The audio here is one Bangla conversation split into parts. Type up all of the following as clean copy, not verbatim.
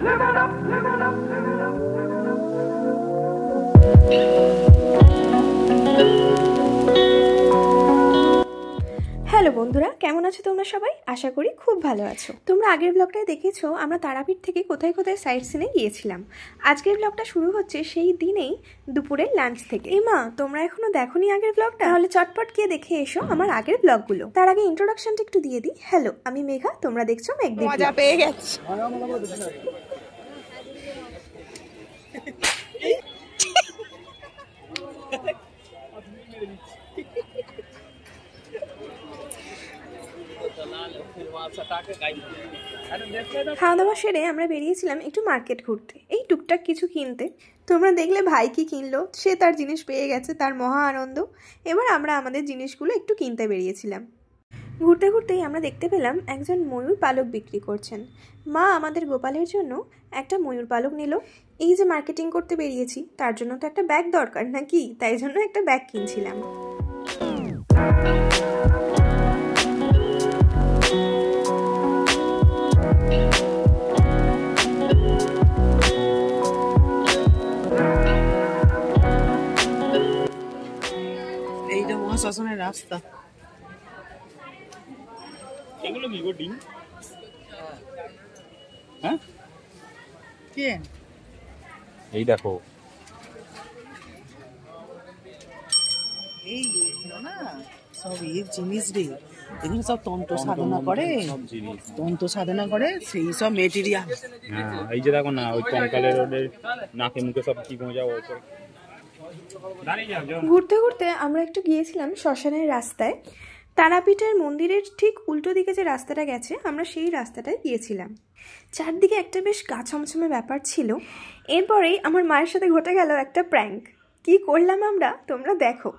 হ্যালো বন্ধুরা, কেমন আছো তোমরা সবাই? আশা করি খুব ভালো আছো। তোমরা আগের ব্লগটায় দেখেছো আমরা তারাপীঠ থেকে কোথায় কোথায় সাইট সিনে গিয়েছিলাম। আজকের ব্লগটা শুরু হচ্ছে সেই দিনেই দুপুরের লাঞ্চ থেকে। মা, তোমরা এখনো দেখোনি আগের ব্লগটা? তাহলে চটপট গিয়ে দেখে এসো আমার আগের ব্লগগুলো। তার আগে ইন্ট্রোডাকশনটা একটু দিয়ে দিই। হ্যালো, আমি মেঘা, তোমরা দেখছো মেঘদি। মজা পেয়ে গেছি। খাওয়া দাওয়া সেরে আমরা বেরিয়েছিলাম একটু মার্কেট ঘুরতে, এই টুকটাক কিছু কিনতে। তোমরা দেখলে ভাই কি কিনলো, সে তার জিনিস পেয়ে গেছে, তার মহা আনন্দ। এবার আমরা আমাদের জিনিসগুলো একটু কিনতে বেরিয়েছিলাম। ঘুরতে ঘুরতেই আমরা দেখতে পেলাম একজন ময়ূর পালক বিক্রি করছেন। মা আমাদের গোপালের জন্য একটা ময়ূর পালক নিল। এই যে মার্কেটিং করতে বেরিয়েছি, তার জন্য তো একটা ব্যাগ দরকার নাকি, তাই জন্য একটা ব্যাগ কিনছিলাম। এইটা মহাশাসনের রাস্তা। এগুলো কি গোটিং? হ্যাঁ, কে এই দেখো, এই না সব এর জিনিস রে, এগুলো সব তন্ত্র সাধনা করে, তন্ত্র সাধনা করে সেই সব মেটেরিয়াল। হ্যাঁ, এই যে দেখো না, ওই কঙ্কালের ওদের নাকে মুখে সব কি গোঁজা ওপর। ঘুরতে ঘুরতে আমরা একটু গিয়েছিলাম শ্মশানের রাস্তায়। তারাপীঠের মন্দিরের ঠিক উল্টো দিকে যে রাস্তাটা গেছে, আমরা সেই রাস্তাটায় গিয়েছিলাম। চারদিকে একটা বেশ গা ছমছমে ব্যাপার ছিল। এরপরেই আমার মায়ের সাথে ঘটে গেল একটা প্র্যাঙ্ক। কি করলাম আমরা, তোমরা দেখো।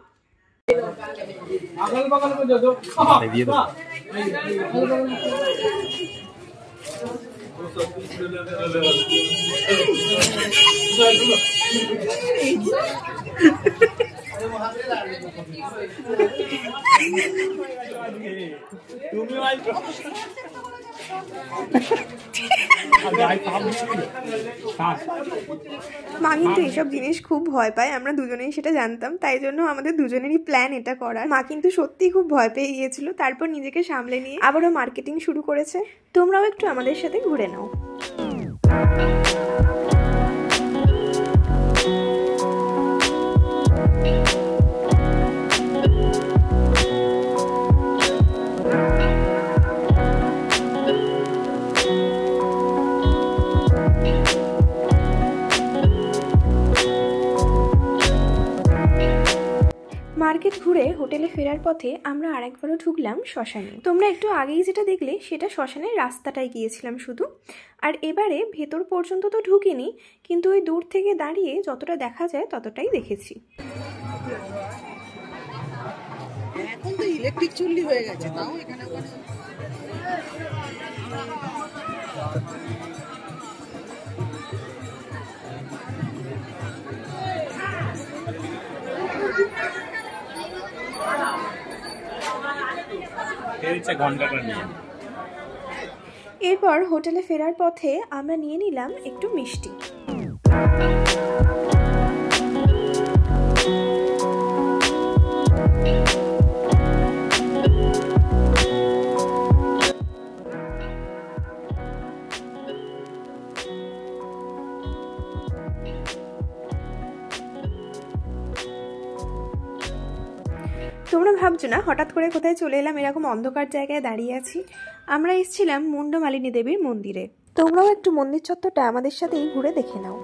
মা কিন্তু এইসব জিনিস খুব ভয় পায়, আমরা দুজনেই সেটা জানতাম, তাই জন্য আমাদের দুজনেরই প্ল্যান এটা করার। মা কিন্তু সত্যিই খুব ভয় পেয়ে গিয়েছিল, তারপর নিজেকে সামলে নিয়ে আবারও মার্কেটিং শুরু করেছে। তোমরাও একটু আমাদের সাথে ঘুরে নাও। মার্কেট ঘুরে হোটেলে ফেরার পথে আমরা আরেকবারও ঢুকলাম শ্মশানে। তোমরা একটু আগেই যেটা দেখলে সেটা শ্মশানের রাস্তাটায় গিয়েছিলাম শুধু। আর এবারে ভেতর পর্যন্ত তো ঢুকিনি, কিন্তু ওই দূর থেকে দাঁড়িয়ে যতটা দেখা যায় ততটাই দেখেছি। এখন তো ইলেকট্রিক চুল্লি হয়ে গেছে, তাও এখানে এরপর হোটেলে ফেরার পথে আমরা নিয়ে নিলাম একটু মিষ্টি। তোমরা ভাবছো না হঠাৎ করে কোথায় চলে এলাম, এরকম অন্ধকার জায়গায় দাঁড়িয়ে আছি? আমরা এসেছিলাম মুন্ডমালিনী দেবীর মন্দিরে। তোমরাও একটু মন্দির চত্বরটা আমাদের সাথেই ঘুরে দেখে নাও।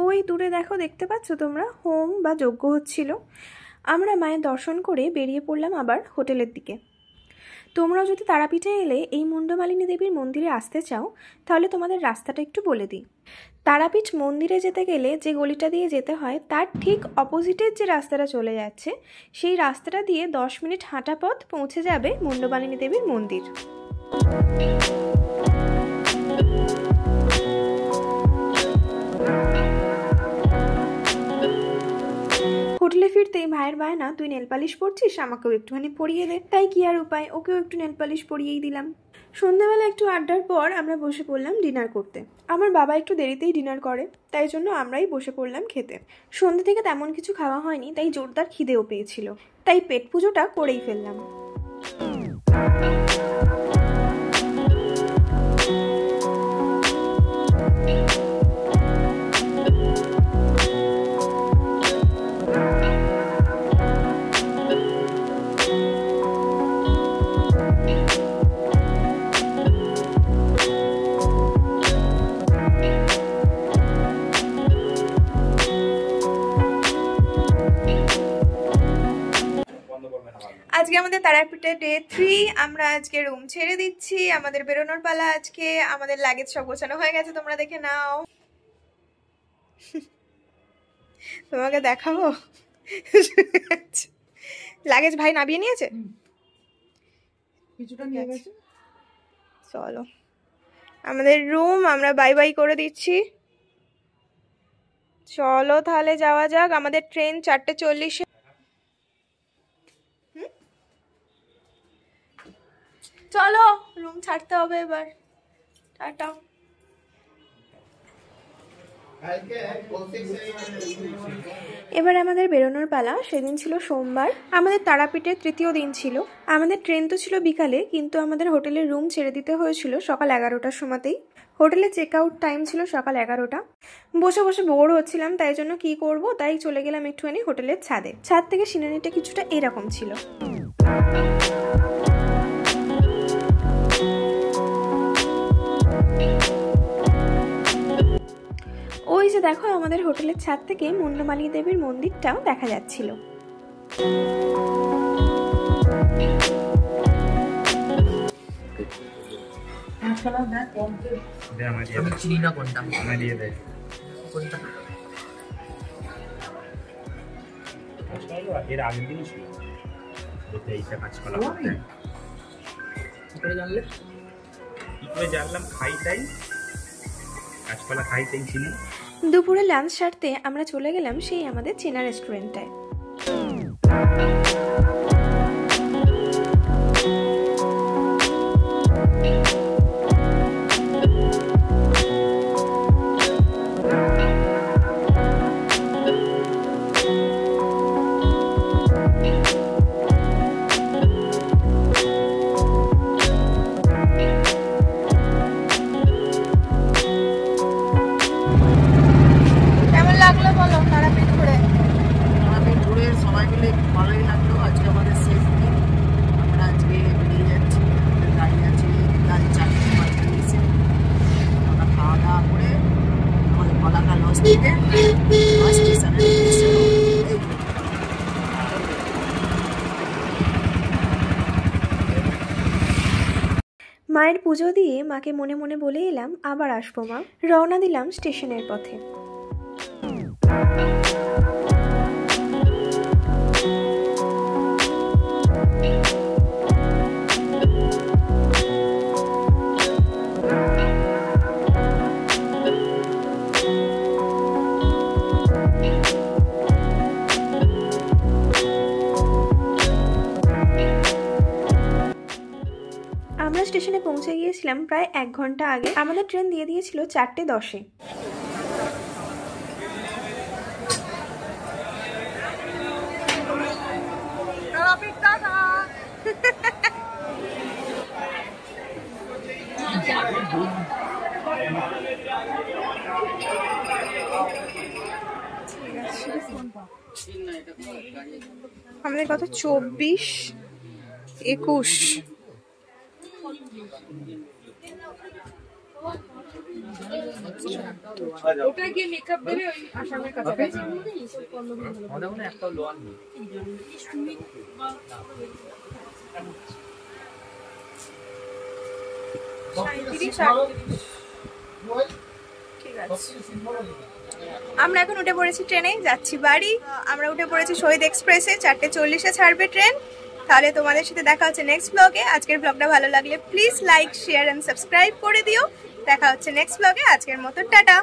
ওই দূরে দেখো, দেখতে পাচ্ছ তোমরা, হোম বা যজ্ঞ হচ্ছিল। আমরা মায়ের দর্শন করে বেরিয়ে পড়লাম আবার হোটেলের দিকে। তোমরাও যদি তারাপীঠে এলে এই মুন্ডমালিনী দেবীর মন্দিরে আসতে চাও তাহলে তোমাদের রাস্তাটা একটু বলে দিই। তারাপীঠ মন্দিরে যেতে গেলে যে গলিটা দিয়ে যেতে হয় তার ঠিক অপোজিটের যে রাস্তাটা চলে যাচ্ছে সেই রাস্তাটা দিয়ে 10 মিনিট হাঁটা পথ পৌঁছে যাবে মুন্ডমালিনী দেবীর মন্দির। হোটেলে ফিরতেই ভাইয়ের বায়না, তুই নেল পালিশ পরছিস, আমাকেও একটুখানি পরিয়ে দে। তাই কি আর উপায়, ওকেও একটু নেল পালিশ পরিয়েই দিলাম। সন্ধ্যাবেলা একটু আড্ডার পর আমরা বসে পড়লাম ডিনার করতে। আমার বাবা একটু দেরিতেই ডিনার করে, তাই জন্য আমরাই বসে পড়লাম খেতে। সন্ধ্যে থেকে তেমন কিছু খাওয়া হয়নি, তাই জোরদার খিদেও পেয়েছিল, তাই পেট পুজোটা করেই ফেললাম। আজকে আমাদের তারাপীঠে ডে 3। আমরা আজকে রুম ছেড়ে দিচ্ছি, আমাদের বেরোনোর পালা আজকে। আমাদের লাগেজ সব গোছানো হয়ে গেছে, তোমরা দেখে নাও। তোমাকে দেখাবো লাগেজ ভাই নামিয়ে নিয়েছে, কিছুটা নিয়ে গেছে। চলো আমাদের রুম আমরা বাই বাই করে দিচ্ছি। চলো তাহলে যাওয়া যাক, আমাদের ট্রেন 4:40-এ। চলো রুম ছাড়তে হবে এবার, টাটা। এবার আমাদের বেরোনোর পালা। সেদিন ছিল সোমবার, আমাদের তারাপীঠের 3য় দিন ছিল। আমাদের ট্রেন তো ছিল বিকালে, কিন্তু আমাদের হোটেলের রুম ছেড়ে দিতে হয়েছিল সকাল 11টার সময়তেই। হোটেলে চেক আউট টাইম ছিল সকাল 11টা। বসে বসে বোর হচ্ছিলাম, তাই জন্য কি করব, তাই চলে গেলাম একটুখানি হোটেলের ছাদে। ছাদ থেকে সিনারিটা কিছুটা এরকম ছিল। ওই যে দেখো, আমাদের হোটেলের ছাদ থেকে মুন্ডমালিনী দেবীর মন্দিরটাও দেখা যাচ্ছিল। এর আগের দিন ছিল এইটা কাঁচকলা করতে। কি করে জানলাম খাইটাই কাঁচকলা খাইটাই ছিল। দুপুরে লাঞ্চ সারতে আমরা চলে গেলাম সেই আমাদের চেনা রেস্টুরেন্টটায়। মায়ের পুজো দিয়ে মাকে মনে মনে বলে এলাম আবার আসবো মা। রওনা দিলাম স্টেশনের পথে। আমরা স্টেশনে পৌঁছে গিয়েছিলাম প্রায় 1 ঘন্টা আগে। আমাদের ট্রেন দিয়ে দিয়েছিল 4:10-এ। আমাদের কত 24, 21। ওটা গিয়ে মেকআপ দেবে ওই আসামের কাছাকাছি। আমাদের মনে একটা লোয়ার নেই। আমরা এখন উঠে পড়েছি ট্রেনে, যাচ্ছি বাড়ি। আমরা উঠে পড়েছি শহীদ এক্সপ্রেসে, 4:40-এ ছাড়বে ট্রেন। তাহলে তোমাদের সাথে দেখা হচ্ছে নেক্সট ব্লগে। আজকের ব্লগটা ভালো লাগলে please like, share and subscribe করে দিও। দেখা হচ্ছে নেক্সট ব্লগে। আজকের মতো টাটা।